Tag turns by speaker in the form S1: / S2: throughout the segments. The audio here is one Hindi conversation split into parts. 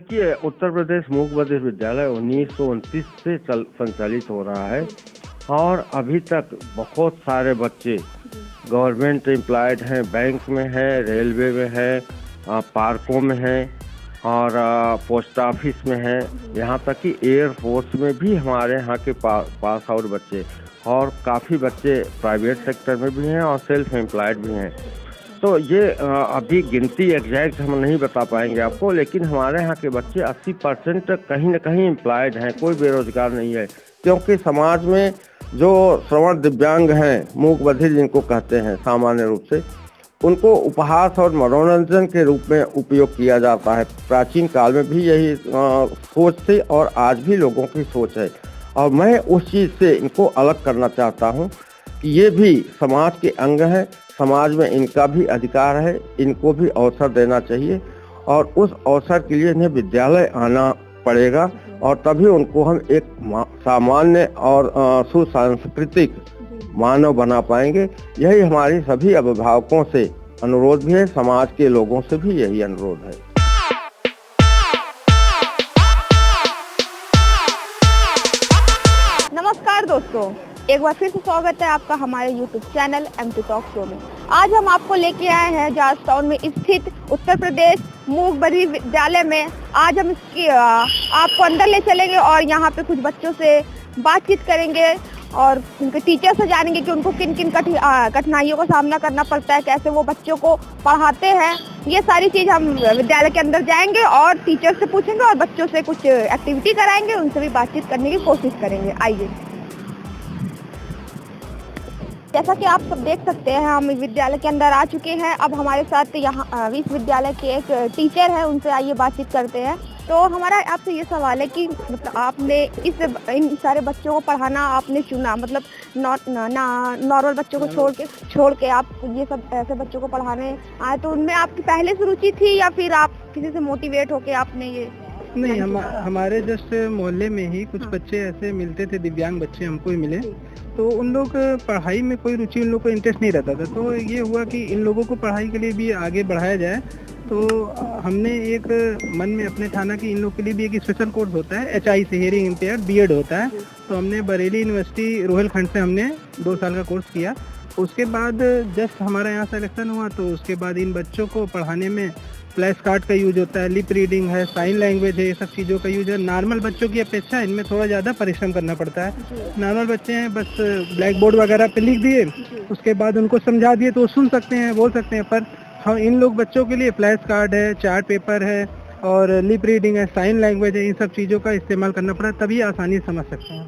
S1: देखिए, उत्तर प्रदेश मूक बधिर विद्यालय 1929 से संचालित हो रहा है और अभी तक बहुत सारे बच्चे गवर्नमेंट एम्प्लॉयड हैं, बैंक में है, रेलवे में है, पार्कों में है और पोस्ट ऑफिस में है, यहाँ तक कि एयर फोर्स में भी हमारे यहाँ के पास आउट बच्चे और काफ़ी बच्चे प्राइवेट सेक्टर में भी हैं और सेल्फ एम्प्लॉयड भी हैं। तो ये अभी गिनती एग्जैक्ट हम नहीं बता पाएंगे आपको, लेकिन हमारे यहाँ के बच्चे 80% कहीं ना कहीं एम्प्लॉयड हैं, कोई बेरोजगार नहीं है। क्योंकि समाज में जो श्रवण दिव्यांग हैं, मूक बधिर जिनको कहते हैं सामान्य रूप से, उनको उपहास और मनोरंजन के रूप में उपयोग किया जाता है। प्राचीन काल में भी यही सोच थी और आज भी लोगों की सोच है और मैं उस चीज़ से इनको अलग करना चाहता हूँ कि ये भी समाज के अंग हैं, समाज में इनका भी अधिकार है, इनको भी अवसर देना चाहिए और उस अवसर के लिए इन्हें विद्यालय आना पड़ेगा और तभी उनको हम एक सामान्य और सुसांस्कृतिक मानव बना पाएंगे। यही हमारी सभी अभिभावकों से अनुरोध भी है, समाज के लोगों से भी यही अनुरोध है।
S2: नमस्कार दोस्तों, एक बार फिर से स्वागत है आपका हमारे YouTube channel MT talk show में। आज हम आपको लेके आए हैं जॉर्ज टाउन में स्थित उत्तर प्रदेश मूक बधिर विद्यालय में। आज हम इसकी आपको अंदर ले चलेंगे और यहाँ पे कुछ बच्चों से बातचीत करेंगे और उनके टीचर से जानेंगे कि उनको किन किन कठिनाइयों का सामना करना पड़ता है, कैसे वो बच्चों को पढ़ाते हैं। ये सारी चीज़ हम विद्यालय के अंदर जाएंगे और टीचर से पूछेंगे और बच्चों से कुछ एक्टिविटी कराएंगे, उनसे भी बातचीत करने की कोशिश करेंगे। आइए, जैसा कि आप सब देख सकते हैं, हम विद्यालय के अंदर आ चुके हैं। अब हमारे साथ यहाँ विश्वविद्यालय के एक टीचर है, उनसे आइए बातचीत करते हैं। तो हमारा आपसे ये सवाल है कि मतलब आपने इन सारे बच्चों को पढ़ाना आपने चुना, मतलब नॉर्मल बच्चों को छोड़ के आप ये सब ऐसे बच्चों को पढ़ाने आए, तो उनमें आपकी पहले से रुचि थी या फिर आप किसी से मोटिवेट होके आपने ये?
S3: नहीं, हमारे जस्ट मोहल्ले में ही कुछ बच्चे ऐसे मिलते थे, दिव्यांग बच्चे हमको ही मिले, तो उन लोग पढ़ाई में कोई रुचि, उन लोग को इंटरेस्ट नहीं रहता था। तो ये हुआ कि इन लोगों को पढ़ाई के लिए भी आगे बढ़ाया जाए। तो हमने एक मन में अपने ठाना कि इन लोग के लिए भी एक स्पेशल कोर्स होता है, HI से हियरिंग इम्पेयर्ड B.Ed होता है। तो हमने बरेली यूनिवर्सिटी रोहिलखंड से हमने 2 साल का कोर्स किया। उसके बाद जस्ट हमारा यहाँ सिलेक्शन हुआ, तो उसके बाद इन बच्चों को पढ़ाने में फ्लैश कार्ड का यूज होता है, लिप रीडिंग है, साइन लैंग्वेज है, ये सब चीज़ों का यूज है। नॉर्मल बच्चों की अपेक्षा इनमें थोड़ा ज़्यादा परिश्रम करना पड़ता है। नॉर्मल बच्चे हैं, बस ब्लैक बोर्ड वगैरह पे लिख दिए, उसके बाद उनको समझा दिए तो वो सुन सकते हैं, बोल सकते हैं। पर हम इन लोग बच्चों के लिए फ्लैश कार्ड है, चार्ट पेपर है और लिप रीडिंग है, साइन लैंग्वेज है, इन सब चीज़ों का इस्तेमाल करना पड़ा, तभी आसानी से समझ सकते हैं।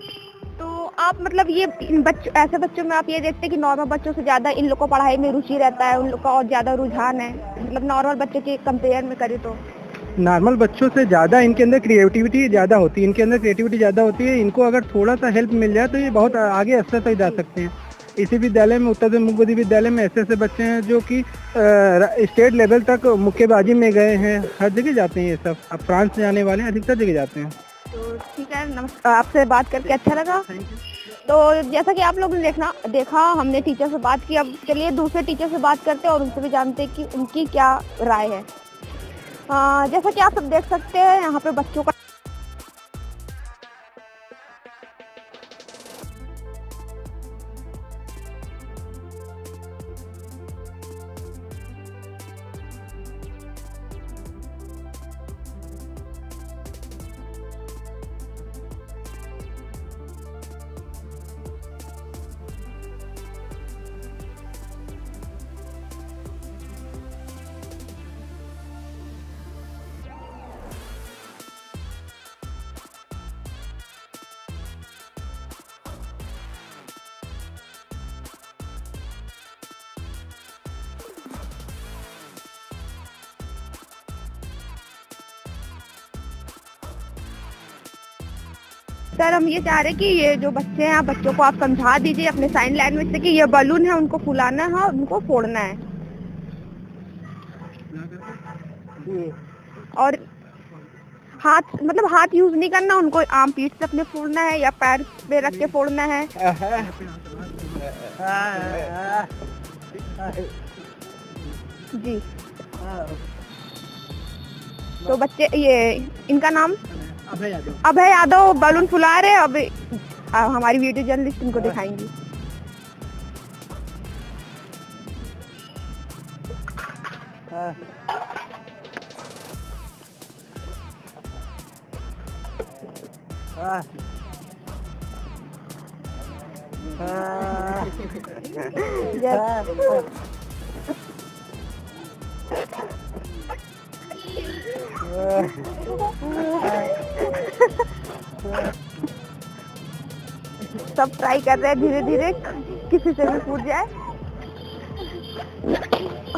S2: आप मतलब ये ऐसे बच्चों में आप ये देखते हैं कि नॉर्मल बच्चों से ज़्यादा इन लोग को पढ़ाई में रुचि रहता है, उन लोग का और ज़्यादा रुझान है, मतलब नॉर्मल बच्चे के कंपेयर में करें तो?
S3: नॉर्मल बच्चों से ज़्यादा इनके अंदर क्रिएटिविटी ज़्यादा होती है, ज़्यादा होती है। इनको अगर थोड़ा सा हेल्प मिल जाए तो ये बहुत आगे स्तर तक जा सकते हैं। इसी विद्यालय में, उत्तर प्रदेश मूक बधिर विद्यालय में ऐसे बच्चे हैं जो कि स्टेट लेवल तक मुक्केबाजी में गए हैं, हर जगह जाते हैं ये सब। अब फ्रांस जाने वाले हैं, अधिकतर जगह जाते हैं।
S2: तो ठीक है, नमस्कार, आपसे बात करके अच्छा लगा। तो जैसा कि आप लोगों ने देखा, हमने टीचर से बात की। अब चलिए दूसरे टीचर से बात करते हैं और उनसे भी जानते हैं कि उनकी क्या राय है। जैसा कि आप सब देख सकते हैं, यहाँ पे बच्चों का सर, हम ये चाह रहे हैं कि ये जो बच्चे हैं, आप बच्चों को आप समझा दीजिए अपने साइन लैंग्वेज से कि ये बलून है, उनको फुलाना है और उनको फोड़ना है और हाथ यूज नहीं करना, उनको आम पीठ से अपने फोड़ना है या पैर पे रख के फोड़ना है। जी, तो बच्चे ये इनका नाम
S3: अभय यादव
S2: बलून फुला रहे। अब हमारी वीडियो जर्नलिस्ट इनको दिखाएंगी। सब ट्राई कर रहे हैं धीरे धीरे, किसी से भी फूट जाए।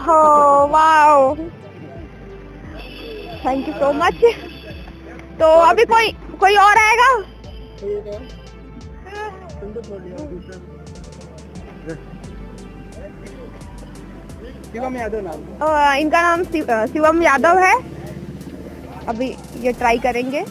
S2: हो wow, thank you so much. तो अभी कोई और आएगा?
S3: शिवम यादव नाम।
S2: इनका नाम शिवम यादव है। अभी ये ट्राई करेंगे।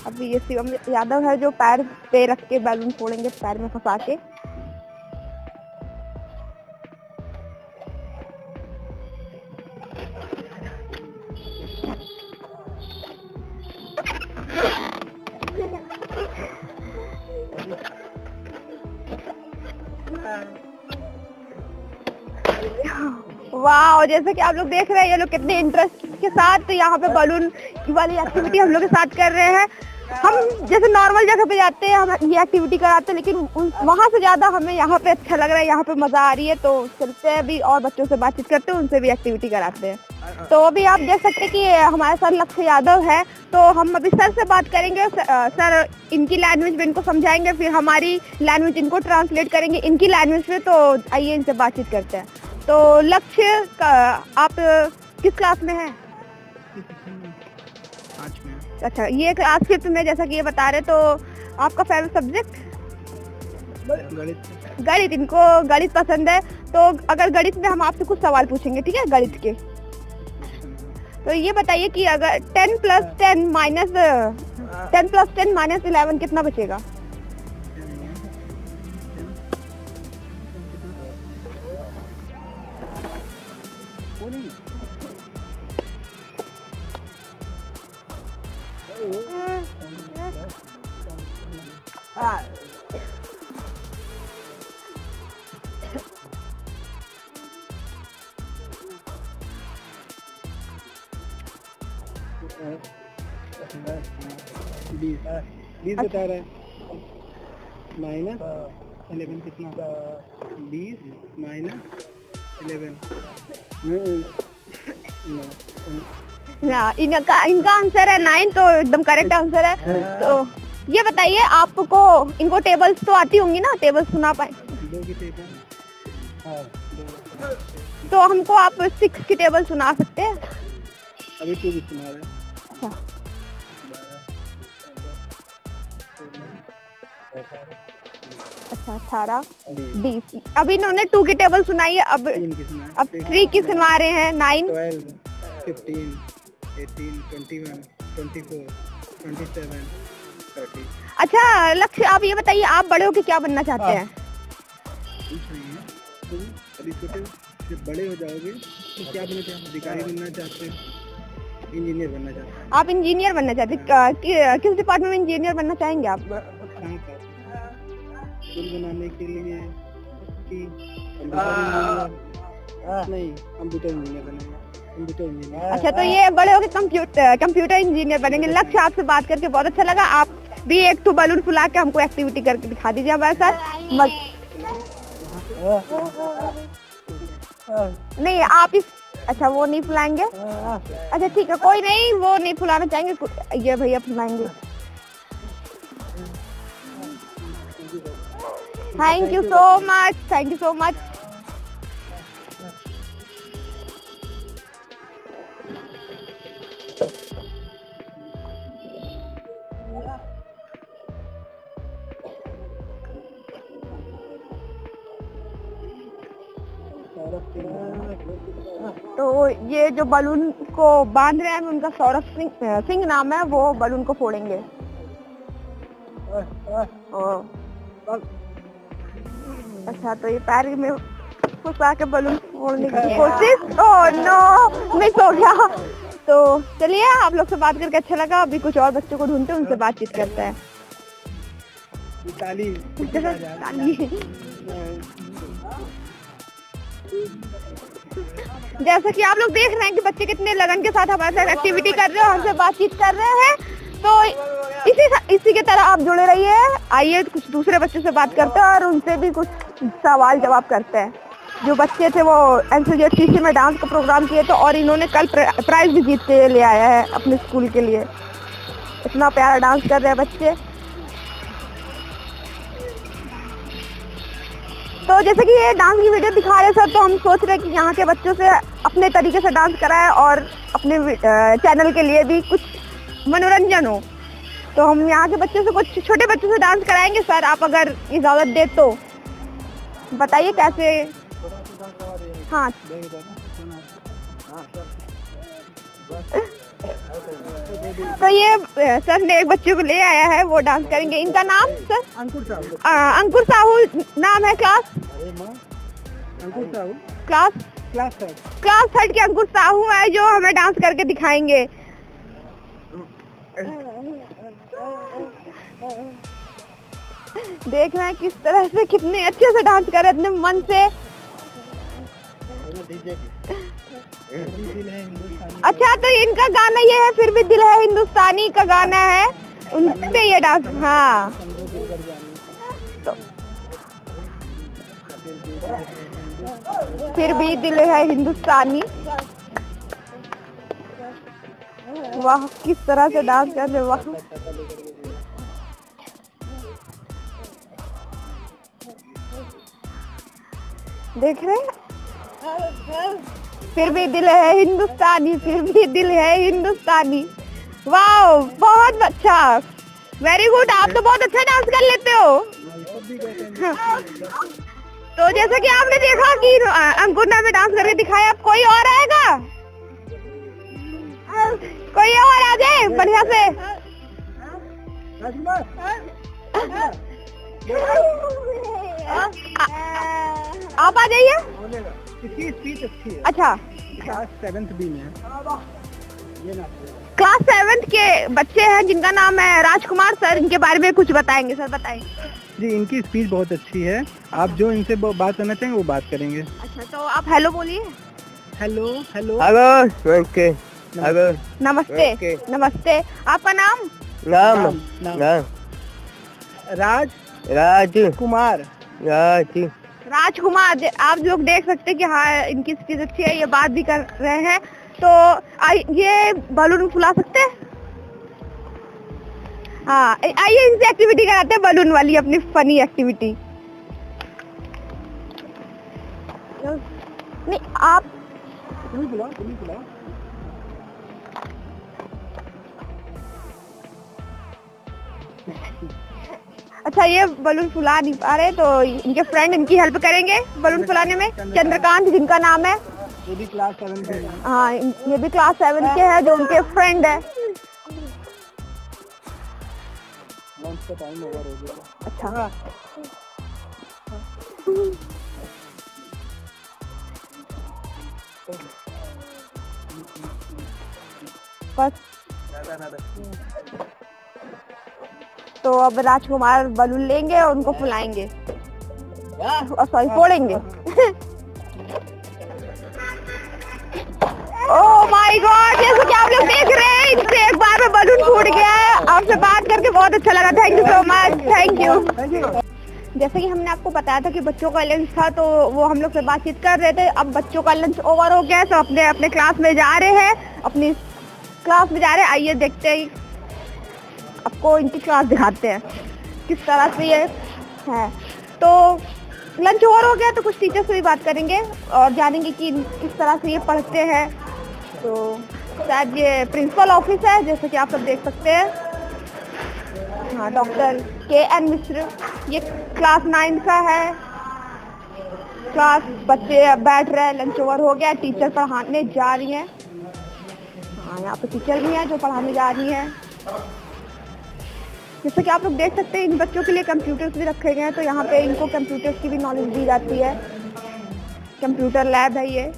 S2: अभी ये शिवम यादव है जो पैर पे रख के बैलून फोड़ेंगे, पैर में फंसा के। वाह, जैसे कि आप लोग देख रहे हैं ये लोग कितने इंटरेस्ट के साथ यहाँ पे बलून वाली एक्टिविटी हम लोग के साथ कर रहे हैं। हम जैसे नॉर्मल जगह पे जाते हैं, हम ये एक्टिविटी कराते हैं, लेकिन वहाँ से ज्यादा हमें यहाँ पे अच्छा लग रहा है, यहाँ पे मजा आ रही है। तो चलते हैं अभी और बच्चों से बातचीत करते हैं, उनसे भी एक्टिविटी कराते हैं। तो अभी आप देख सकते हैं कि हमारे सर लक्ष्य यादव है। तो हम अभी सर से बात करेंगे। सर इनकी लैंग्वेज में इनको समझाएंगे, फिर हमारी लैंग्वेज इनको ट्रांसलेट करेंगे इनकी लैंग्वेज में। तो आइए इनसे बातचीत करते हैं। तो लक्ष्य आप किस क्लास में हैं? अच्छा, ये क्लास 5 में, जैसा कि ये बता रहे। तो आपका फेवरेट सब्जेक्ट? गणित। इनको गणित पसंद है। तो अगर गणित में हम आपसे कुछ सवाल पूछेंगे, ठीक है, गणित के। तो ये बताइए कि अगर 10 + 10 - 11 कितना बचेगा?
S3: बीस बता रहा है। -11 कितना? 20 - 11।
S2: इनका आंसर है 9। तो एकदम करेक्ट आंसर है। तो ये बताइए, आपको इनको टेबल्स तो आती होंगी ना? टेबल्स सुना पाए?
S3: 2 की टेबल।
S2: तो हमको आप 6 की टेबल सुना सकते हैं?
S3: अभी 2 भी सुना रहे।
S2: अच्छा, 18 20। अभी इन्होंने 2 की टेबल सुनाई है। अब 3 की सुना रहे हैं। 9
S3: 12 15 18 21 24 27 30।
S2: अच्छा लक्ष्य, आप ये बताइए, आप बड़े होके क्या बनना चाहते हैं?
S3: अभी छोटे जब बड़े हो जाओगे तो क्या बनना चाहते? अधिकारी बनना चाहते हैं? इंजीनियर बनना चाहते हैं?
S2: आप इंजीनियर बनना चाहते हैं? किस डिपार्टमेंट में इंजीनियर बनना चाहेंगे आप?
S3: पुल बनाने के लिए कि नहीं, कंप्यूटर इंजीनियर बनेगा। Computer engineer.
S2: अच्छा, तो ये बड़े होके कंप्यूटर इंजीनियर बनेंगे। लक्ष्य, आपसे बात करके बहुत अच्छा लगा। आप भी एक तो बलून फुला के हमको एक्टिविटी करके दिखा दीजिए हमारे साथ। नहीं, आप इस, अच्छा वो नहीं फुलाएंगे? अच्छा ठीक है, कोई नहीं, वो नहीं फुलाना चाहेंगे, ये भैया फुलाएंगे। Thank you so much, thank you so much. तो ये जो बलून को बांध रहे हैं उनका सौरभ सिंह नाम है, वो बलून को फोड़ेंगे। अच्छा, तो ये पैर में फंसा के बलून फोड़ने की कोशिश। ओह नो, मिस हो गया। तो चलिए, आप लोग से बात करके अच्छा लगा। अभी कुछ और बच्चों को ढूंढते हैं, उनसे बातचीत करते हैं। जैसा कि आप लोग देख रहे हैं कि बच्चे कितने लगन के साथ हमारे साथ एक्टिविटी कर रहे हैं, हमसे बातचीत कर रहे हैं। तो इसी के तरह आप जुड़े रहिए। आइए कुछ दूसरे बच्चों से बात करते हैं और उनसे भी कुछ सवाल जवाब करते हैं। जो बच्चे थे वो NCJTC में डांस का प्रोग्राम किए थे और इन्होंने कल प्राइज भी जीत के ले आया है अपने स्कूल के लिए। इतना प्यारा डांस कर रहे हैं बच्चे। तो जैसे कि ये डांस की वीडियो दिखा रहे सर, तो हम सोच रहे हैं कि यहाँ के बच्चों से अपने तरीके से डांस कराएं और अपने चैनल के लिए भी कुछ मनोरंजन हो। तो हम यहाँ के बच्चों से, कुछ छोटे बच्चों से डांस कराएंगे। सर, आप अगर इजाज़त दे तो बताइए कैसे। हाँ, तो ये सर ने एक बच्चे को ले आया है, वो डांस करेंगे। इनका नाम सर? अंकुर साहू नाम है। क्लास थर्ड के अंकुर साहू है, जो हमें डांस करके दिखाएंगे। देख रहे हैं किस तरह से, कितने अच्छे से डांस कर रहे हैं, इतने मन से। अच्छा, तो इनका गाना ये है, फिर भी दिल है हिंदुस्तानी का गाना है, उनसे ये डांस। हाँ, तो फिर भी दिल है हिंदुस्तानी। वाह, किस तरह से डांस कर रहे, वाह। देख रहे हैं, फिर भी दिल है हिंदुस्तानी, फिर भी दिल है हिंदुस्तानी। वाह, बहुत अच्छा, वेरी गुड। आप तो बहुत अच्छा डांस कर लेते हो। तो जैसा कि आपने देखा कि अंकुर ने हमें डांस करके दिखाया, अब कोई और आएगा? कोई और आ जाए बढ़िया से। आप आ जाइए।
S3: इसकी स्पीच अच्छी है।
S2: अच्छा,
S3: क्लास 7th B में है।
S2: क्लास 7th के बच्चे हैं जिनका नाम है राजकुमार सर, इनके बारे में कुछ बताएंगे। सर बताएंगे।
S3: जी, इनकी स्पीच बहुत अच्छी है। आप जो इनसे बात करना चाहेंगे वो बात करेंगे।
S2: अच्छा, तो आप हेलो बोलिए।
S3: हेलो हेलो
S1: हेलो,
S2: नमस्ते। नमस्ते। आपका नाम?
S1: नाम
S3: राजकुमार।
S2: राजकुमार। आप लोग देख सकते हैं कि हाँ, इनकी स्पीच अच्छी है, ये बात भी कर रहे हैं। तो ये बलून फुला सकते हैं? हाँ, आइए इनसे एक्टिविटी कराते हैं, बलून वाली अपनी फनी एक्टिविटी। नहीं, आप
S3: बुलाओ।
S2: अच्छा, ये बलून फुला नहीं पा रहे, तो इनके फ्रेंड इनकी हेल्प करेंगे बलून फुलाने में। चंद्रकांत जिनका नाम है,
S3: ये भी क्लास 7 के हैं।
S2: हाँ, ये भी क्लास 7 के हैं, जो उनके फ्रेंड है।
S3: लंच का टाइम ओवर हो गया।
S2: अच्छा, बस। तो अब राजकुमार बलून लेंगे और उनको फुलाएंगे, सॉरी फोड़ेंगे। ओह माय गॉड, जैसे कि आप लोग देख रहे हैं, इनसे एक बार में बलून फूट गया है। आपसे बात करके बहुत अच्छा लगा। Thank you so much. Thank you. जैसे कि हमने आपको बताया था कि बच्चों का लंच था, तो वो हम लोग से बातचीत कर रहे थे। अब बच्चों का लंच ओवर हो गया है, तो अपने अपने क्लास में जा रहे हैं, अपनी क्लास में जा रहे हैं। आइए देखते हैं, आपको इनकी क्लास दिखाते हैं किस तरह से ये है। तो लंच ओवर हो गया, तो कुछ टीचर से भी बात करेंगे और जानेंगे कि किस तरह से ये पढ़ते हैं। तो शायद ये प्रिंसिपल ऑफिस है, जैसे कि आप सब देख सकते हैं। हाँ, डॉक्टर KN मिश्र। ये क्लास 9 का है। क्लास, बच्चे बैठ रहे हैं, लंच ओवर हो गया, टीचर पढ़ाने जा रही हैं। हाँ, यहाँ पे टीचर भी हैं जो पढ़ाने जा रही हैं। जैसे कि आप लोग देख सकते हैं इन बच्चों के लिए कंप्यूटर्स भी रखे गए हैं, तो यहाँ पे इनको कंप्यूटर्स की भी नॉलेज दी जाती है। कंप्यूटर लैब है ये।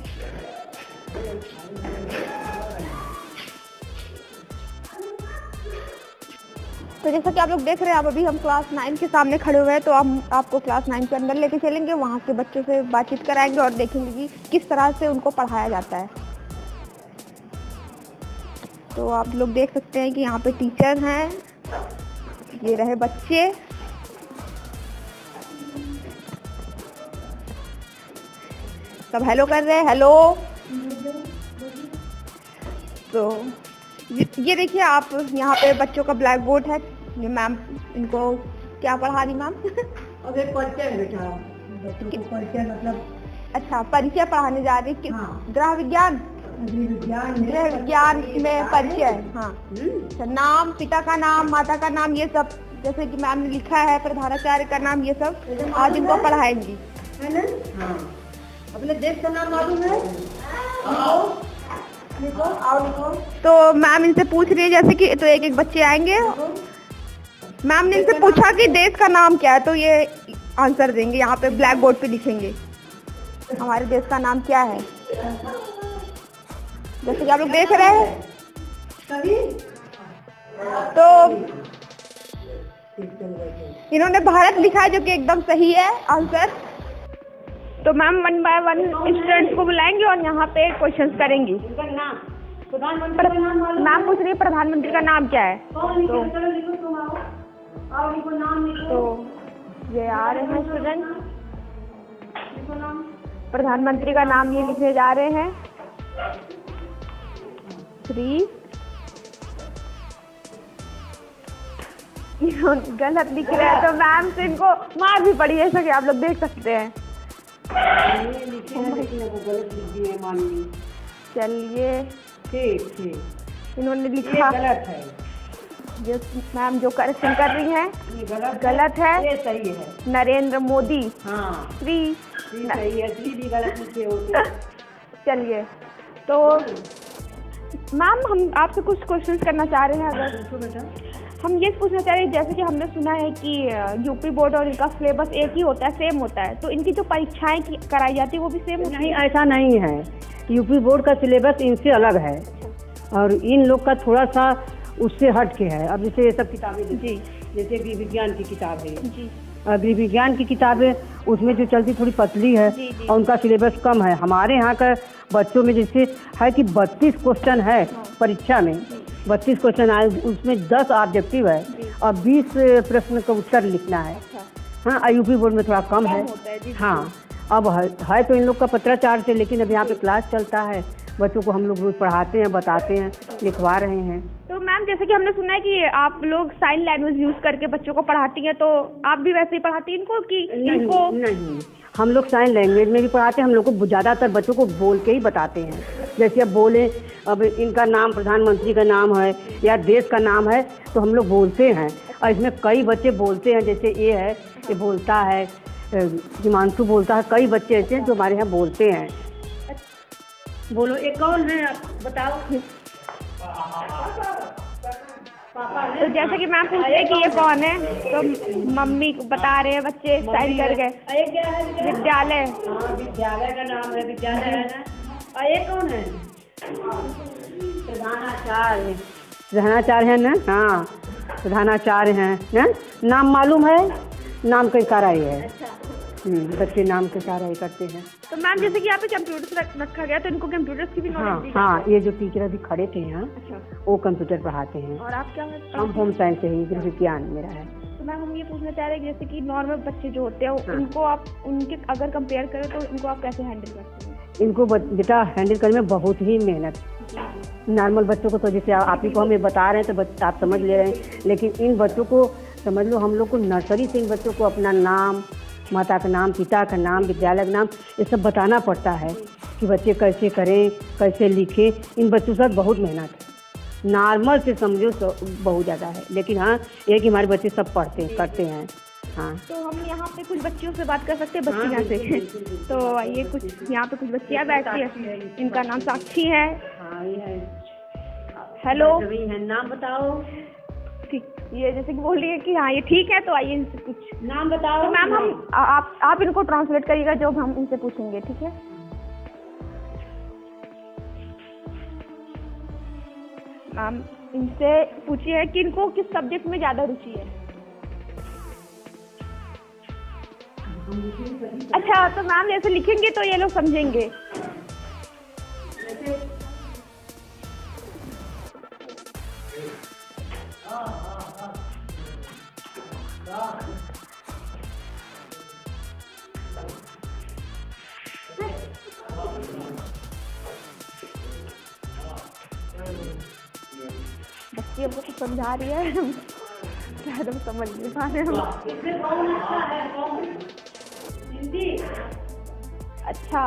S2: तो जैसा कि आप लोग देख रहे हैं, अब अभी हम क्लास 9 के सामने खड़े हुए हैं, तो हम आपको क्लास 9 के अंदर लेके चलेंगे, वहाँ के बच्चों से बातचीत कराएंगे और देखेंगे कि किस तरह से उनको पढ़ाया जाता है। तो आप लोग देख सकते हैं कि यहाँ पे टीचर हैं, ये रहे बच्चे। सब हेलो कर रहे हैं, हेलो। तो ये देखिए आप, यहाँ पे बच्चों का ब्लैक बोर्ड है। ये मैम इनको क्या पढ़ा रही मैम?
S4: अब एक परिचय है बेटा, बच्चों को परिचय मतलब।
S2: अच्छा, परिचय पढ़ाने जा रही है।
S4: हाँ।
S2: गृह विज्ञान में परिचय। हाँ। अच्छा, नाम, पिता का नाम, माता का नाम, ये सब जैसे कि मैम ने लिखा है, प्रधानाचार्य का नाम, ये सब आज इनको पढ़ाएंगी,
S4: है ना? हाँ। अपने देश का नाम मालूम है?
S2: तो मैम इनसे पूछ रही है, जैसे कि तो एक एक बच्चे आएंगे। मैम ने इनसे पूछा कि देश का नाम क्या है, तो ये आंसर देंगे, यहाँ पे ब्लैक बोर्ड पे लिखेंगे हमारे देश का नाम क्या है। जैसे कि आप लोग देख रहे हैं, तो इन्होंने भारत लिखा है, जो कि एकदम सही है आंसर। तो मैम 1 बाय 1 स्टूडेंट्स को बुलाएंगे और यहाँ पे क्वेश्चंस करेंगी। मैम पूछ रही है प्रधानमंत्री का नाम क्या है, तो ये आ रहे हैं स्टूडेंट, प्रधानमंत्री का नाम ये लिखने जा रहे हैं। 3 गलत लिख रहे हैं, तो मैम से इनको मार भी पड़ी है, जैसा कि आप लोग देख सकते हैं। चलिए
S4: ठीक।
S2: इन्होंने लिखा
S4: गलत है,
S2: जो मैम जो करेक्शन कर रही हैं,
S4: ये
S2: गलत है।
S4: ये सही है।
S2: नरेंद्र मोदी।
S4: हाँ,
S2: 3
S4: सही है, 3 भी गलत लिखे होते।
S2: चलिए, तो मैम हम आपसे कुछ क्वेश्चंस करना चाह रहे हैं। अगर
S4: पूछो बेटा।
S2: हम ये पूछना चाह रहे हैं, जैसे कि हमने सुना है कि यूपी बोर्ड और इनका सिलेबस एक ही होता है, सेम होता है, तो इनकी जो परीक्षाएं कराई जाती है वो भी सेम होती है?
S4: नहीं, ऐसा नहीं है। यूपी बोर्ड का सिलेबस इनसे अलग है और इन लोग का थोड़ा सा उससे हट के है। अब जैसे ये सब किताबें
S2: जी,
S4: जैसे गृह विज्ञान की किताब है
S2: जी,
S4: गृह विज्ञान की किताबें उसमें जो चलती थोड़ी पतली है
S2: जी, जी।
S4: और उनका सिलेबस कम है। हमारे यहाँ का बच्चों में जैसे है कि 32 क्वेश्चन है परीक्षा में, 32 क्वेश्चन आए, उसमें 10 ऑब्जेक्टिव है और 20 प्रश्न का उत्तर लिखना है। हाँ, यूपी बोर्ड में थोड़ा कम है। हाँ, अब है तो इन लोग का पत्राचार से, लेकिन अब यहाँ पे क्लास चलता है, बच्चों को हम लोग रोज पढ़ाते हैं, बताते हैं, लिखवा रहे हैं।
S2: तो मैम जैसे कि हमने सुना है कि आप लोग साइन लैंग्वेज यूज करके बच्चों को पढ़ाती हैं, तो आप भी वैसे ही पढ़ाती हैं इनको कि इनको?
S4: नहीं, हम लोग साइन लैंग्वेज में भी पढ़ाते हैं। हम लोग को ज़्यादातर बच्चों को बोल के ही बताते हैं। जैसे अब बोले, अब इनका नाम प्रधानमंत्री का नाम है या देश का नाम है, तो हम लोग बोलते हैं। और इसमें कई बच्चे बोलते हैं, जैसे ये है, ये बोलता है, हिमांशु बोलता है, कई बच्चे ऐसे हैं जो हमारे यहाँ बोलते हैं। बोलो, ये कौन है आप बताओ।
S2: तो जैसे कि मैम पूछ रहे कि ये कौन है, तो मम्मी को बता रहे हैं, बच्चे साइन कर गए। विद्यालय।
S4: हाँ, विद्यालय का नाम है, विद्यालय है ना। और ये कौन है? प्रधानाचार्य। प्रधानाचार्य है ना? हाँ, प्रधानाचार्य हैं ना। नाम मालूम है? नाम का इशारा ही है। बच्चे नाम के इशारा ही करते हैं।
S2: तो मैम जैसे कि यहाँ पे कंप्यूटर रखा गया, तो इनको कंप्यूटर्स की भी नॉलेज दी जाती है?
S4: हाँ, ये जो टीचर अभी खड़े थे यहाँ,
S2: अच्छा,
S4: वो कंप्यूटर पढ़ाते हैं।
S2: और आप क्या?
S4: हम होम साइंस से ही, गृह विज्ञान मेरा है।
S2: तो मैम हम ये पूछना चाह रहे हैं, जैसे कि नॉर्मल बच्चे जो होते हैं, उनको आप उनके अगर कंपेयर करें तो इनको आप कैसे हैंडल करते हैं?
S4: इनको बेटा हैंडल करने में बहुत ही मेहनत। नॉर्मल बच्चों को तो जैसे आप ही को हम ये बता रहे हैं तो आप समझ ले रहे हैं, लेकिन इन बच्चों को समझ लो, हम लोग को नर्सरी से इन बच्चों को अपना नाम, माता का नाम, पिता का नाम, विद्यालय का नाम, ये सब बताना पड़ता है कि बच्चे कैसे करें, कैसे लिखें। इन बच्चों के साथ बहुत मेहनत है। नॉर्मल से समझो तो बहुत ज़्यादा है, लेकिन हाँ, ये कि हमारे बच्चे सब पढ़ते करते हैं। हाँ।
S2: तो हम यहाँ पे कुछ बच्चियों से बात कर सकते हैं, बच्चियाँ से। तो आइए, कुछ यहाँ पे कुछ बच्चियाँ बैठती हैं। इनका नाम साक्षी है। हेलो,
S4: नाम बताओ।
S2: ठीक, ये जैसे कि बोल रही है कि हाँ ये ठीक है, तो आइए इनसे कुछ
S4: नाम बताओ।
S2: तो मैम हम आप इनको ट्रांसलेट करिएगा जो हम इनसे पूछेंगे, ठीक है? मैम इनसे पूछिए कि इनको किस सब्जेक्ट में ज़्यादा रुचि है। अच्छा, तो मैम जैसे लिखेंगे तो ये लोग समझेंगे। बच्ची हमको कुछ समझा रही है, शायद हम समझ नहीं पा रहे हैं।
S4: हिंदी।
S2: अच्छा,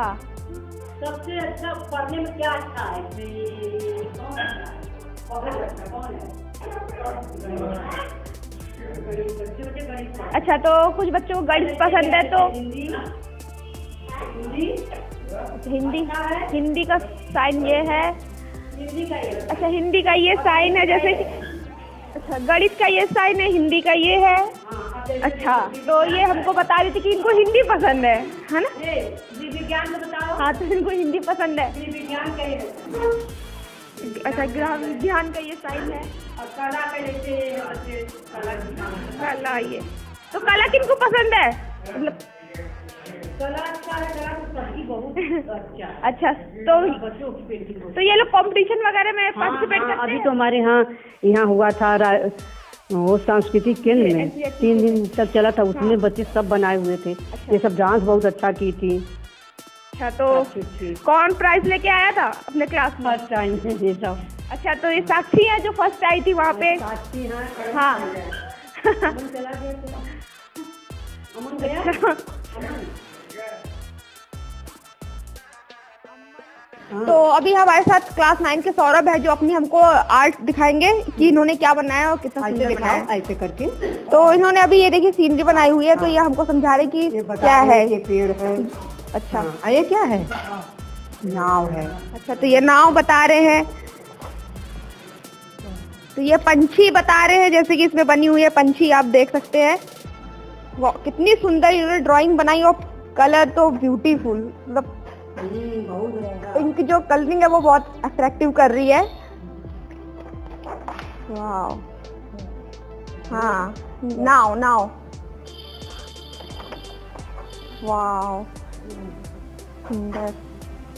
S4: सबसे अच्छा पढ़ने में क्या अच्छा है?
S2: अच्छा, तो कुछ बच्चों को गणित पसंद है, तो हिंदी का साइन ये है। अच्छा, हिंदी का ये साइन है, जैसे कि अच्छा गणित का ये साइन है, हिंदी का ये है। अच्छा, तो ये हमको बता रही थी कि इनको हिंदी पसंद है ना?
S4: विज्ञान का बताओ।
S2: हाँ, तो इनको हिंदी पसंद है।
S4: विज्ञान का ये।
S2: अच्छा, विज्ञान का ये साइन है।
S4: और कला का जैसे
S2: कला, ये तो कला किनको पसंद है? मतलब
S4: कला अच्छा है, कला तो सबकी बहुत अच्छा।
S2: अच्छा,
S4: बच्चों की पेंटिंग।
S2: तो ये लोग कंपटीशन वगैरह में पार्टिसिपेट करते हैं?
S4: अभी तो हमारे यहाँ हुआ था वो सांस्कृतिक केंद्र में 3 दिन तक चला था, उसमें बच्चे सब बनाए हुए थे। ये सब डांस बहुत अच्छा की थी।
S2: अच्छा, तो कौन प्राइज लेके आया था अपने क्लास में?
S4: फर्स्ट टाइम ये सब।
S2: अच्छा, तो ये साक्षी है जो फर्स्ट आई थी वहाँ पे? हाँ। तो अभी हमारे साथ क्लास 9 के सौरभ है जो अपनी हमको आर्ट दिखाएंगे कि इन्होंने क्या बनाया और कितना सुंदर दिखाया है।
S4: ऐसे करके
S2: तो इन्होंने अभी ये देखिए सीनरी बनाई हुई है, तो ये हमको समझा रहे कि क्या है।
S4: ये पेड़ है।
S2: अच्छा,
S4: ये क्या है? नाव है।
S2: अच्छा, तो ये नाव बता रहे हैं। तो ये पंछी बता रहे हैं, जैसे कि इसमें बनी हुई है पंछी, आप देख सकते हैं। वो कितनी सुंदर इन्होंने ड्राइंग बनाई और कलर तो ब्यूटीफुल, मतलब इनकी जो कलरिंग है वो बहुत अट्रैक्टिव कर रही है। वाव, हाँ, नाव वाव, सुंदर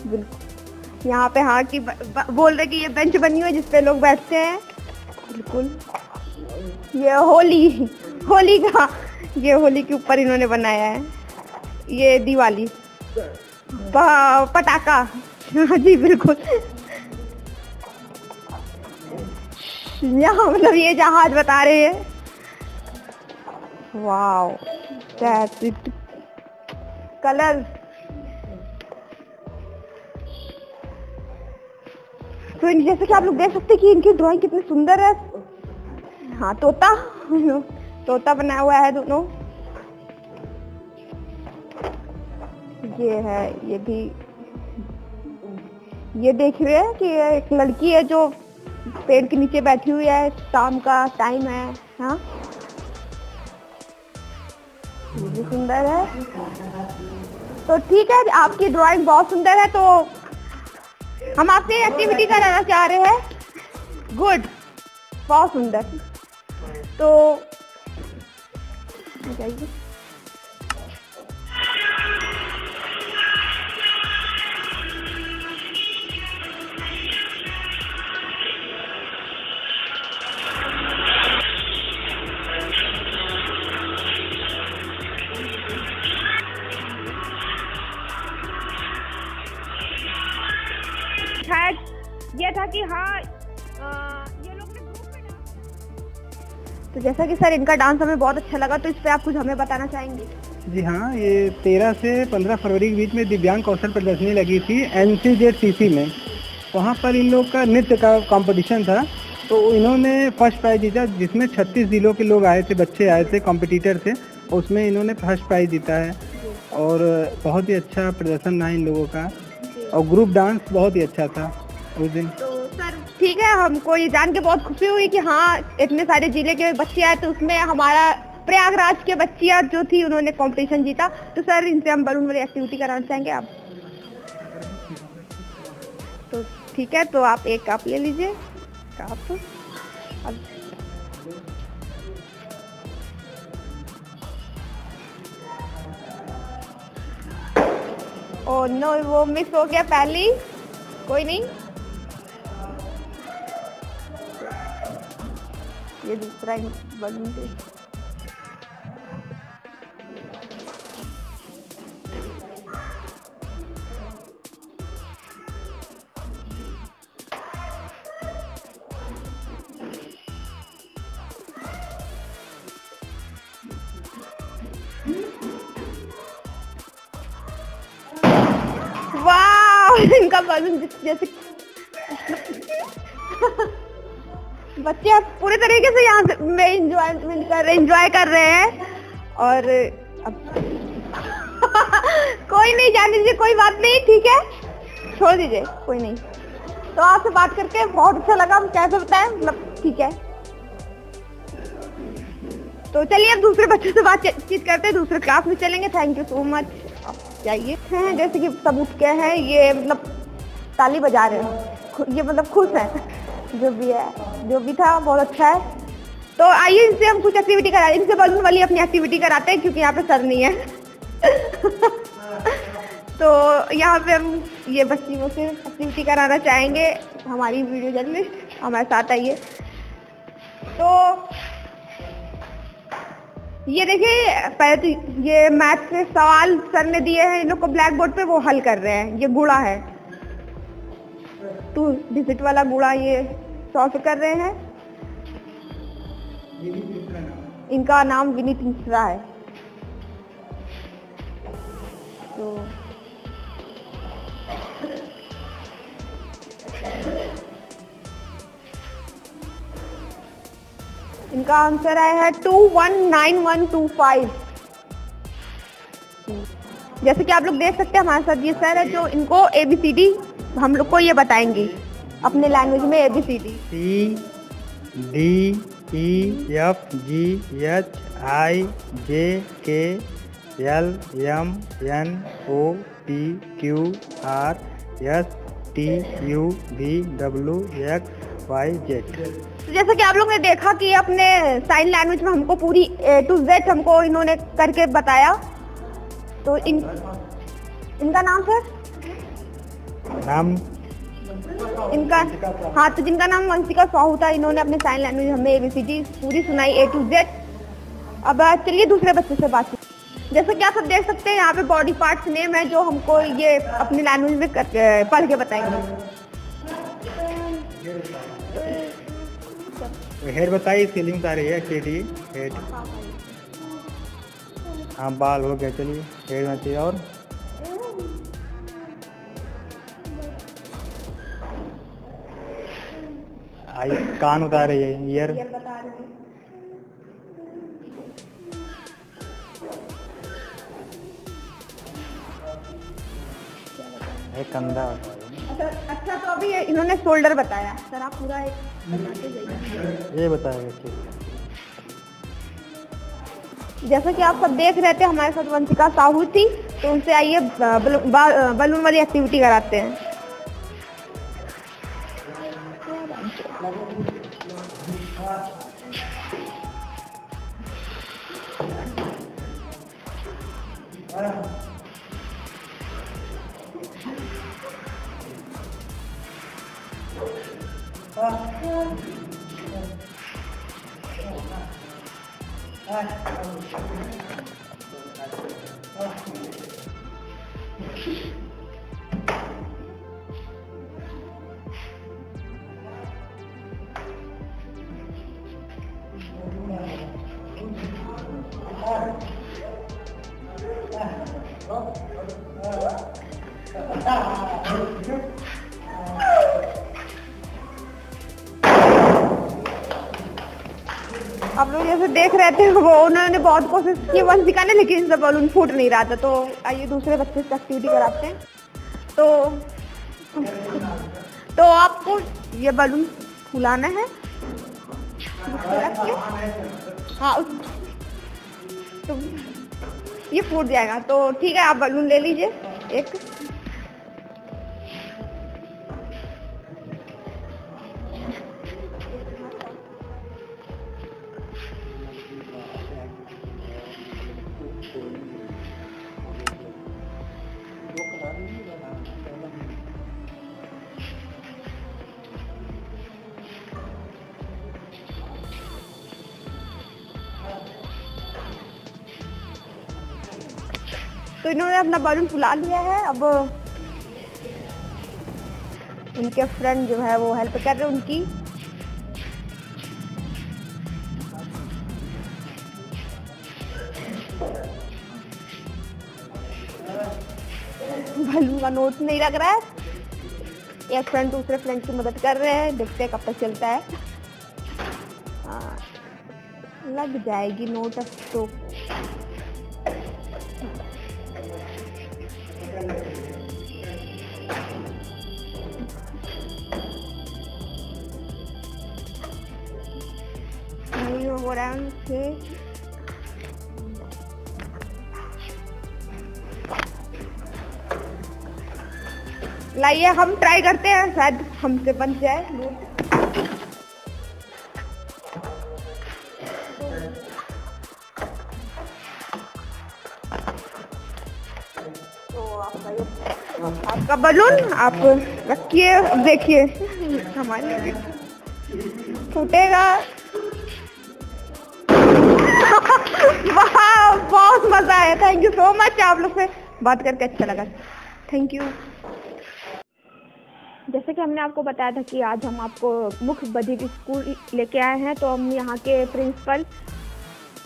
S2: बिल्कुल। यहाँ पे हाँ कि बोल रहे कि ये बेंच बनी हुई है जिसपे लोग बैठते हैं। बिल्कुल, ये होली का, ये होली के ऊपर इन्होंने बनाया है। ये दिवाली, पटाखा। जी बिल्कुल। यहाँ मतलब ये जहाज बता रहे हैं। Wow, that's it. कलर, तो जैसे कि आप लोग देख सकते हैं कि इनकी ड्राइंग कितनी सुंदर है। हाँ, तोता बनाया हुआ है दोनों। ये है, ये भी, ये देख रहे हैं कि एक लड़की है जो पेड़ के नीचे बैठी हुई है, शाम का टाइम है। हाँ, ये भी सुंदर है। तो ठीक है, आपकी ड्राइंग बहुत सुंदर है, तो हम आपसे एक्टिविटी कराना चाह रहे हैं। गुड, बहुत सुंदर। तो जाइए। ये था कि हाँ ये लोग ग्रुप में डांस। तो जैसा कि सर इनका डांस हमें बहुत अच्छा लगा, तो इस पे आप कुछ हमें बताना चाहेंगे?
S3: जी हाँ, ये 13 से 15 फरवरी के बीच में दिव्यांग कौशल प्रदर्शनी लगी थी NCZCC में। वहाँ पर इन लोग का नृत्य का कंपटीशन था, तो इन्होंने फर्स्ट प्राइज जीता, जिसमें 36 जिलों के लोग आए थे, बच्चे आए थे, कॉम्पिटिटर थे। उसमें इन्होंने फर्स्ट प्राइज जीता है और बहुत ही अच्छा प्रदर्शन रहा इन लोगों का और ग्रुप डांस बहुत ही अच्छा था उस दिन।
S2: तो सर ठीक है, हमको ये जान के बहुत खुशी हुई कि हाँ इतने सारे जिले के बच्चे आए, तो उसमें हमारा प्रयागराज के बच्चियाँ जो थी उन्होंने कंपटीशन जीता। तो सर इनसे हम बलून वाली एक्टिविटी कराना चाहेंगे आप। तो ठीक है, तो आप एक कप ले लीजिए। कप ओह नो, वो मिस हो गया पहली, कोई नहीं, ये दूसरा बलून दे। वाह, इनका बलून जैसे बच्चे पूरे तरीके से यहाँ में एंजॉय कर रहे हैं। और अब कोई नहीं, जाने दीजिए, कोई बात नहीं, ठीक है, छोड़ दीजिए, कोई नहीं। तो आपसे बात करके बहुत अच्छा लगा, हम कैसे बताएं, मतलब ठीक है। तो चलिए अब दूसरे बच्चों से बातचीत करते हैं, दूसरे क्लास में चलेंगे। थैंक यू सो मच, आप जाइए। हैं जैसे कि सब उठ के हैं, ये मतलब ताली बजा रहे हैं, ये मतलब खुश हैं, जो भी है, जो भी था बहुत अच्छा है। तो आइए इनसे हम कुछ एक्टिविटी कराएं, इनसे बलून वाली अपनी एक्टिविटी कराते हैं क्योंकि यहाँ पे सर नहीं है। तो यहाँ पे हम ये बच्चियों से एक्टिविटी कराना चाहेंगे, हमारी वीडियो जर्नलिस्ट हमारे साथ आइए। तो ये देखिए, पहले तो ये मैथ के सवाल सर ने दिए हैं इन लोग को ब्लैक बोर्ड पे, वो हल कर रहे हैं। ये गुणा है, 2 डिजिट वाला गुणा, ये सॉल्व कर रहे हैं। इनका नाम विनीत मिश्रा है। तो इनका आंसर आया है 219125। जैसे कि आप लोग देख सकते हैं, हमारे साथ ये सर है जो इनको ABCD हम लोग को ये बताएंगे अपने लैंग्वेज में। ABCD
S3: CDEFGHIJKLMNOPQRSTUVWXYZ।
S2: तो जैसे कि आप लोग ने देखा कि अपने साइन लैंग्वेज में हमको पूरी A to Z हमको इन्होंने करके बताया। तो इनका नाम सर,
S3: नाम
S2: इनका, हाँ, तो जिनका नाम वंशिका साहू था, इन्होंने अपने साइन लैंग्वेज हमें ABCD पूरी सुनाई A to Z। अब चलिए दूसरे बच्चे से बात। जैसे कि आप सब देख सकते हैं, यहाँ पे बॉडी पार्ट्स नेम है जो हमको ये अपनी लैंग्वेज में पढ़ के बताएंगे।
S3: हेड बताइए, फीलिंग्स आ रही है, केडी हेड, हाँ बाल हो गया, चलिए हेड में चाहिए। और आई कान उतार रही है, ईयर
S2: बता रहे हैं।
S3: कंधा।
S2: अच्छा, तो अभी इन्होंने शोल्डर बताया सर, आप पूरा एक बताते जाइए।
S3: ये बताएगा।
S2: जैसा कि आप सब देख रहे थे, हमारे साथ वंशिका साहू थी, तो उनसे आइए बलून वाली एक्टिविटी कराते हैं। आप लोग जैसे देख रहे थे वो उन्होंने बहुत कोशिश की बस दिखाने, लेकिन इनसे बलून फूट नहीं रहा था। तो आइए दूसरे बच्चे से एक्टिविटी कराते हैं। तो आपको ये बलून फुलाना है, हाँ तो ये फूट जाएगा। तो ठीक है, आप बलून ले लीजिए एक। तो इन्होंने अपना बलून फुला लिया है। अब उनके फ्रेंड जो है वो हेल्प कर रहे हैं उनकी। बलून का नोट नहीं लग रहा है। एक फ्रेंड दूसरे फ्रेंड की मदद कर रहे हैं, देखते हैं कब तक चलता है। लग जाएगी नोट अब तो। हो रहा है उनसे। लाइए हम ट्राई करते हैं, शायद हमसे बन जाए। तो आपका बलून आप रखिए, देखिए हमारे फूटेगा। बहुत मजा आया। थैंक यू सो मच, आप लोग से बात करके अच्छा लगा। Thank you. जैसे कि हमने आपको बताया था कि आज हम आपको मुख्य बधिर स्कूल लेके आए हैं, तो हम यहाँ के प्रिंसिपल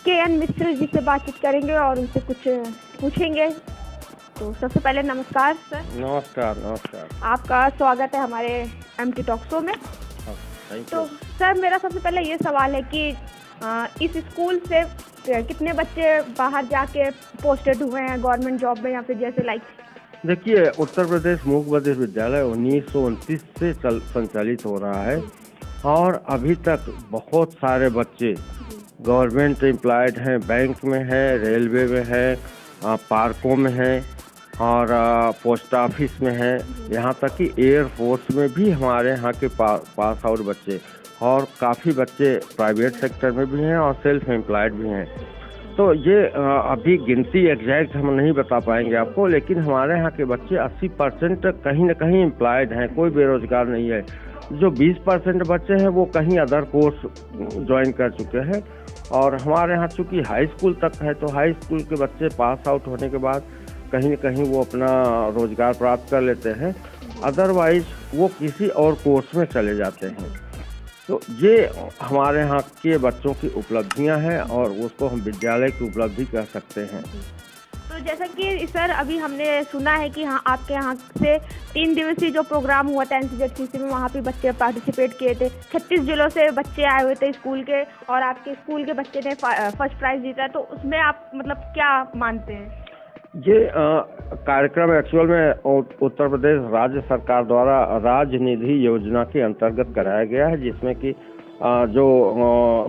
S2: KN मिश्र जी से बातचीत करेंगे और उनसे कुछ पूछेंगे। तो सबसे पहले नमस्कार सर।
S1: नमस्कार। नमस्कार।
S2: आपका स्वागत है हमारे MT टॉक शो में। तो सर मेरा सबसे पहले ये सवाल है कि इस स्कूल से कितने बच्चे बाहर जाके पोस्टेड हुए हैं गवर्नमेंट जॉब में, या फिर जैसे लाइक?
S1: देखिए, उत्तर प्रदेश मूक बधिर विद्यालय 1929 से संचालित हो रहा है और अभी तक बहुत सारे बच्चे गवर्नमेंट एम्प्लॉयड हैं, बैंक में है, रेलवे में है, पार्कों में है और पोस्ट ऑफिस में है, यहाँ तक कि एयरफोर्स में भी हमारे यहाँ के पास आउट बच्चे, और काफ़ी बच्चे प्राइवेट सेक्टर में भी हैं और सेल्फ एम्प्लॉयड भी हैं। तो ये अभी गिनती एग्जैक्ट हम नहीं बता पाएंगे आपको, लेकिन हमारे यहाँ के बच्चे 80% कहीं ना कहीं एम्प्लॉयड हैं, कोई बेरोजगार नहीं है। जो 20% बच्चे हैं वो कहीं अदर कोर्स ज्वाइन कर चुके हैं। और हमारे यहाँ चूँकि हाई स्कूल तक है, तो हाई स्कूल के बच्चे पास आउट होने के बाद कहीं न कहीं वो अपना रोजगार प्राप्त कर लेते हैं, अदरवाइज वो किसी और कोर्स में चले जाते हैं। तो ये हमारे यहाँ के बच्चों की उपलब्धियाँ हैं और उसको हम विद्यालय की उपलब्धि कह सकते हैं।
S2: तो जैसा कि सर अभी हमने सुना है कि हाँ आपके यहाँ से 3 दिवसीय जो प्रोग्राम हुआ था NCZTC में, वहाँ पे बच्चे पार्टिसिपेट किए थे। 36 जिलों से बच्चे आए हुए थे स्कूल के, और आपके स्कूल के बच्चे ने फर्स्ट प्राइज जीता। तो उसमें आप मतलब क्या मानते हैं?
S1: ये कार्यक्रम एक्चुअल में उत्तर प्रदेश राज्य सरकार द्वारा राज्य निधि योजना के अंतर्गत कराया गया है, जिसमें कि जो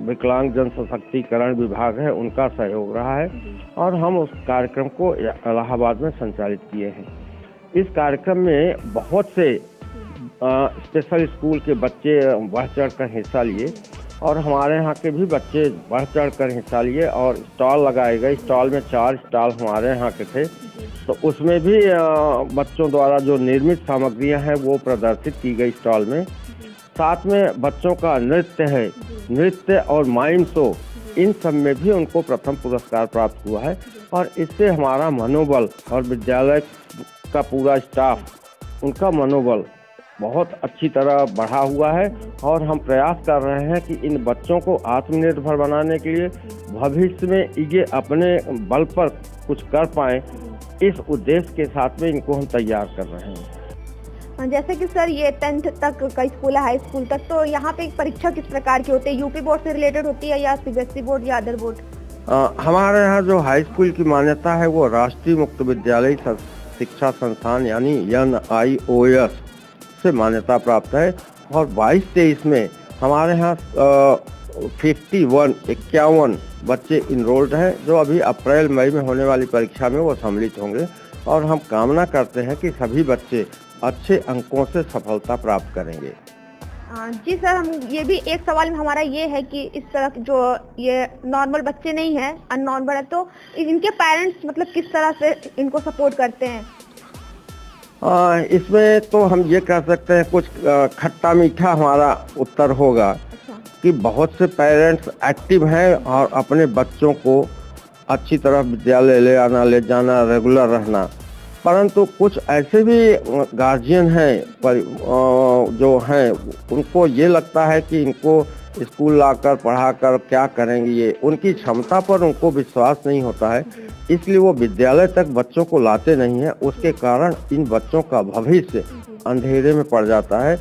S1: विकलांग जन सशक्तिकरण विभाग है उनका सहयोग रहा है, और हम उस कार्यक्रम को इलाहाबाद में संचालित किए हैं। इस कार्यक्रम में बहुत से स्पेशल स्कूल के बच्चे बढ़ चढ़ कर हिस्सा लिए, और हमारे यहाँ के भी बच्चे बढ़ चढ़ कर हिस्सा लिए, और स्टॉल लगाए गए। स्टॉल में 4 स्टॉल हमारे यहाँ के थे, तो उसमें भी बच्चों द्वारा जो निर्मित सामग्रियाँ हैं वो प्रदर्शित की गई स्टॉल में। साथ में बच्चों का नृत्य है, नृत्य और माइम शो, इन सब में भी उनको प्रथम पुरस्कार प्राप्त हुआ है। और इससे हमारा मनोबल और विद्यालय का पूरा स्टाफ, उनका मनोबल बहुत अच्छी तरह बढ़ा हुआ है, और हम प्रयास कर रहे हैं कि इन बच्चों को आत्मनिर्भर बनाने के लिए भविष्य में ये अपने बल पर कुछ कर पाएं, इस उद्देश्य के साथ में इनको हम तैयार कर रहे हैं।
S2: जैसे कि सर ये 10th तक का स्कूल है, हाई स्कूल तक, तो यहाँ पे परीक्षा किस प्रकार की होती है? यूपी बोर्ड से रिलेटेड होती है या सीबीएसई बोर्ड या अदर बोर्ड?
S1: हमारे यहाँ जो हाई स्कूल की मान्यता है वो राष्ट्रीय मुक्त विद्यालय शिक्षा संस्थान यानी NIOS से मान्यता प्राप्त है। और 22-23 में हमारे यहाँ 51 बच्चे इनरोल्ड हैं, जो अभी अप्रैल मई में होने वाली परीक्षा में वो सम्मिलित होंगे। और हम कामना करते हैं कि सभी बच्चे अच्छे अंकों से सफलता प्राप्त करेंगे।
S2: जी सर, हम ये भी एक सवाल में हमारा ये है कि इस तरह जो ये नॉर्मल बच्चे नहीं हैं, अननॉर्मल है, तो इनके पेरेंट्स मतलब किस तरह से इनको सपोर्ट करते हैं?
S1: इसमें तो हम ये कह सकते हैं कुछ खट्टा मीठा हमारा उत्तर होगा।
S2: अच्छा।
S1: कि बहुत से पेरेंट्स एक्टिव हैं और अपने बच्चों को अच्छी तरह विद्यालय ले आना, ले जाना, रेगुलर रहना, परंतु कुछ ऐसे भी गार्जियन हैं जो हैं उनको ये लगता है कि इनको स्कूल लाकर पढ़ाकर क्या करेंगे, ये उनकी क्षमता पर उनको विश्वास नहीं होता है, इसलिए वो विद्यालय तक बच्चों को लाते नहीं हैं। उसके कारण इन बच्चों का भविष्य अंधेरे में पड़ जाता है।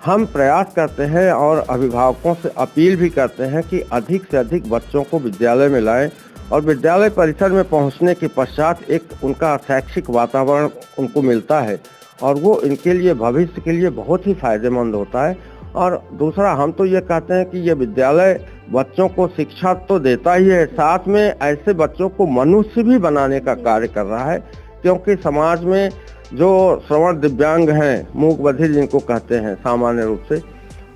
S1: हम प्रयास करते हैं और अभिभावकों से अपील भी करते हैं कि अधिक से अधिक बच्चों को विद्यालय में लाएं और विद्यालय परिसर में पहुंचने के पश्चात एक उनका शैक्षिक वातावरण उनको मिलता है और वो इनके लिए भविष्य के लिए बहुत ही फायदेमंद होता है। और दूसरा, हम तो ये कहते हैं कि ये विद्यालय बच्चों को शिक्षा तो देता ही है, साथ में ऐसे बच्चों को मनुष्य भी बनाने का कार्य कर रहा है, क्योंकि समाज में जो श्रवण दिव्यांग हैं, मूक बधिर जिनको कहते हैं सामान्य रूप से,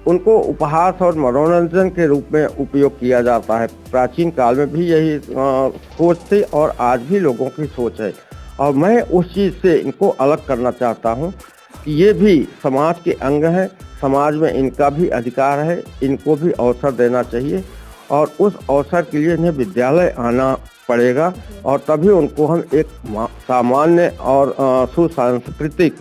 S1: उनको उपहास और मनोरंजन के रूप में उपयोग किया जाता है। प्राचीन काल में भी यही सोच थी और आज भी लोगों की सोच है, और मैं उस चीज़ से इनको अलग करना चाहता हूँ कि ये भी समाज के अंग हैं, समाज में इनका भी अधिकार है, इनको भी अवसर देना चाहिए और उस अवसर के लिए इन्हें विद्यालय आना पड़ेगा और तभी उनको हम एक सामान्य और सुसांस्कृतिक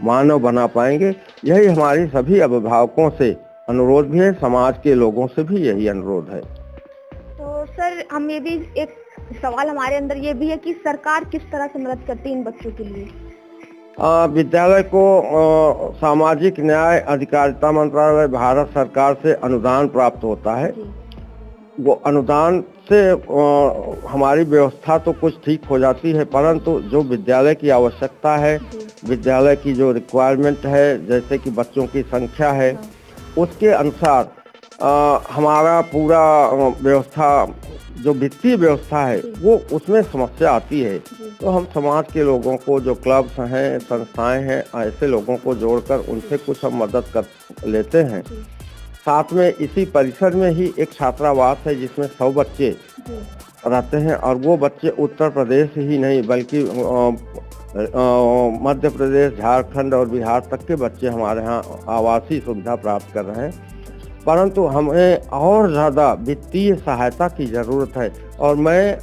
S1: मानव बना पाएंगे। यही हमारी सभी अभिभावकों से अनुरोध भी है, समाज के लोगों से भी यही अनुरोध है।
S2: तो सर, हम ये भी एक सवाल हमारे अंदर ये भी है कि सरकार किस तरह से मदद करती है इन बच्चों के लिए?
S1: विद्यालय को सामाजिक न्याय अधिकारिता मंत्रालय भारत सरकार से अनुदान प्राप्त होता है। वो अनुदान से हमारी व्यवस्था तो कुछ ठीक हो जाती है, परंतु जो विद्यालय की आवश्यकता है, विद्यालय की जो रिक्वायरमेंट है, जैसे कि बच्चों की संख्या है, उसके अनुसार हमारा पूरा व्यवस्था जो वित्तीय व्यवस्था है वो उसमें समस्या आती है। तो हम समाज के लोगों को, जो क्लब्स हैं, संस्थाएं हैं, ऐसे लोगों को जोड़कर उनसे कुछ हम मदद कर लेते हैं। साथ में इसी परिसर में ही एक छात्रावास है जिसमें 100 बच्चे रहते हैं और वो बच्चे उत्तर प्रदेश ही नहीं बल्कि मध्य प्रदेश, झारखंड और बिहार तक के बच्चे हमारे यहाँ आवासीय सुविधा प्राप्त कर रहे हैं। परंतु हमें और ज़्यादा वित्तीय सहायता की ज़रूरत है और मैं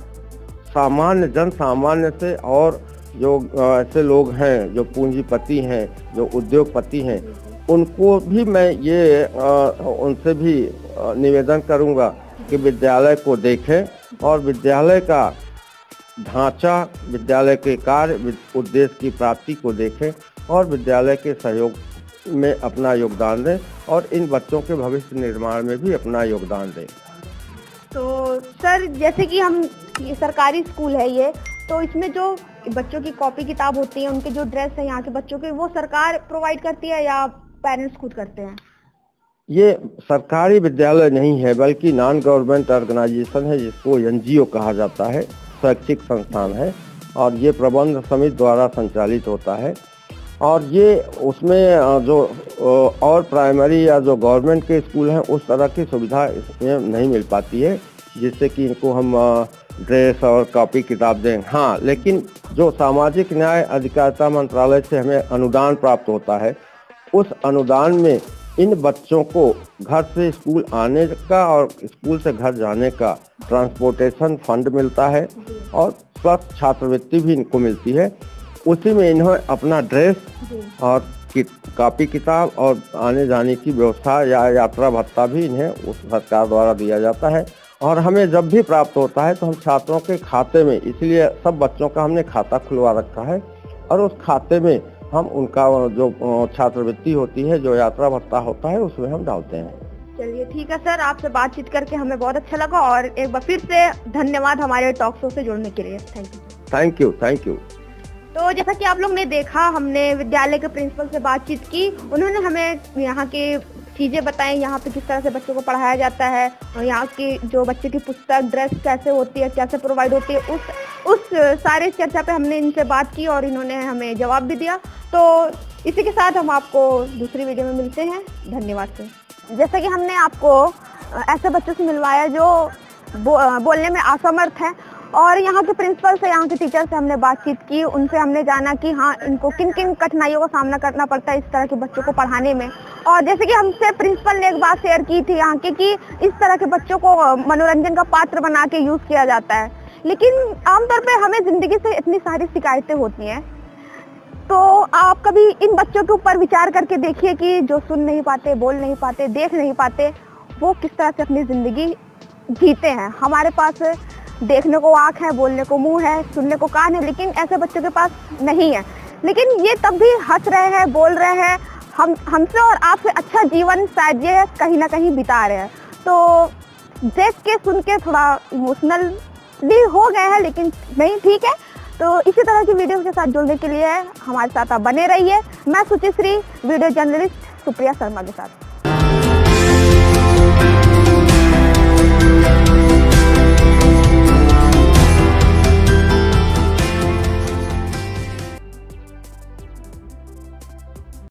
S1: जन सामान्य से और जो ऐसे लोग हैं जो पूंजीपति हैं, जो उद्योगपति हैं, उनको भी मैं ये उनसे भी निवेदन करूंगा कि विद्यालय को देखें और विद्यालय का ढांचा, विद्यालय के कार्य, उद्देश्य की प्राप्ति को देखें और विद्यालय के सहयोग में अपना योगदान दें और इन बच्चों के भविष्य निर्माण में भी अपना योगदान दें।
S2: तो सर, जैसे कि हम ये सरकारी स्कूल है ये, तो इसमें जो बच्चों की कॉपी किताब होती है, उनके जो ड्रेस है यहाँ के बच्चों के, वो सरकार प्रोवाइड करती है या पेरेंट्स खुद करते हैं?
S1: ये सरकारी विद्यालय नहीं है बल्कि नॉन गवर्नमेंट ऑर्गेनाइजेशन है जिसको NGO कहा जाता है, शैक्षिक संस्थान है और ये प्रबंध समिति द्वारा संचालित होता है। और ये उसमें जो और प्राइमरी या जो गवर्नमेंट के स्कूल हैं उस तरह की सुविधा इसमें नहीं मिल पाती है जिससे कि इनको हम ड्रेस और कॉपी किताब दें। हाँ, लेकिन जो सामाजिक न्याय अधिकारिता मंत्रालय से हमें अनुदान प्राप्त होता है, उस अनुदान में इन बच्चों को घर से स्कूल आने का और स्कूल से घर जाने का ट्रांसपोर्टेशन फंड मिलता है और प्लस छात्रवृत्ति भी इनको मिलती है। उसी में इन्हें अपना ड्रेस और कॉपी किताब और आने जाने की व्यवस्था या यात्रा भत्ता भी इन्हें उस सरकार द्वारा दिया जाता है। और हमें जब भी प्राप्त होता है तो हम छात्रों के खाते में, इसलिए सब बच्चों का हमने खाता खुलवा रखा है और उस खाते में हम उनका जो छात्रवृत्ति होती है, जो यात्रा भत्ता होता है, उसमें हम डालते हैं।
S2: चलिए ठीक है सर, आपसे बातचीत करके हमें बहुत अच्छा लगा और एक बार फिर से धन्यवाद हमारे टॉक शो से जुड़ने के लिए। Thank you.
S1: Thank you.
S2: तो जैसा कि आप लोग ने देखा, हमने विद्यालय के प्रिंसिपल से बातचीत की, उन्होंने हमें यहाँ की चीजें बताई, यहाँ पे किस तरह से बच्चों को पढ़ाया जाता है और यहाँ की जो बच्चे की पुस्तक, ड्रेस कैसे होती है, कैसे प्रोवाइड होती है, उस सारे चर्चा पे हमने इनसे बात की और इन्होंने हमें जवाब भी दिया। तो इसी के साथ हम आपको दूसरी वीडियो में मिलते हैं। धन्यवाद सर। जैसा कि हमने आपको ऐसे बच्चों से मिलवाया जो बोलने में असमर्थ हैं और यहाँ के प्रिंसिपल से, यहाँ के टीचर से हमने बातचीत की, उनसे हमने जाना कि हाँ इनको किन किन कठिनाइयों का सामना करना पड़ता है इस तरह के बच्चों को पढ़ाने में। और जैसे कि हमसे प्रिंसिपल ने एक बात शेयर की थी यहाँ के कि इस तरह के बच्चों को मनोरंजन का पात्र बना के यूज किया जाता है, लेकिन आमतौर पर हमें जिंदगी से इतनी सारी शिकायतें होती हैं, तो आप कभी इन बच्चों के ऊपर विचार करके देखिए कि जो सुन नहीं पाते, बोल नहीं पाते, देख नहीं पाते, वो किस तरह से अपनी जिंदगी जीते हैं। हमारे पास देखने को आँख है, बोलने को मुंह है, सुनने को कान है, लेकिन ऐसे बच्चों के पास नहीं है। लेकिन ये तब भी हंस रहे हैं, बोल रहे हैं, हमसे और आपसे अच्छा जीवन शायद ये कहीं ना कहीं बिता रहे हैं। तो देख के सुन के थोड़ा इमोशनल भी हो गए हैं, लेकिन नहीं, ठीक है। तो इसी तरह की वीडियो के साथ जुड़ने के लिए हमारे साथ आप बने रहिए। मैं सुचिश्री, वीडियो जर्नलिस्ट सुप्रिया शर्मा के साथ।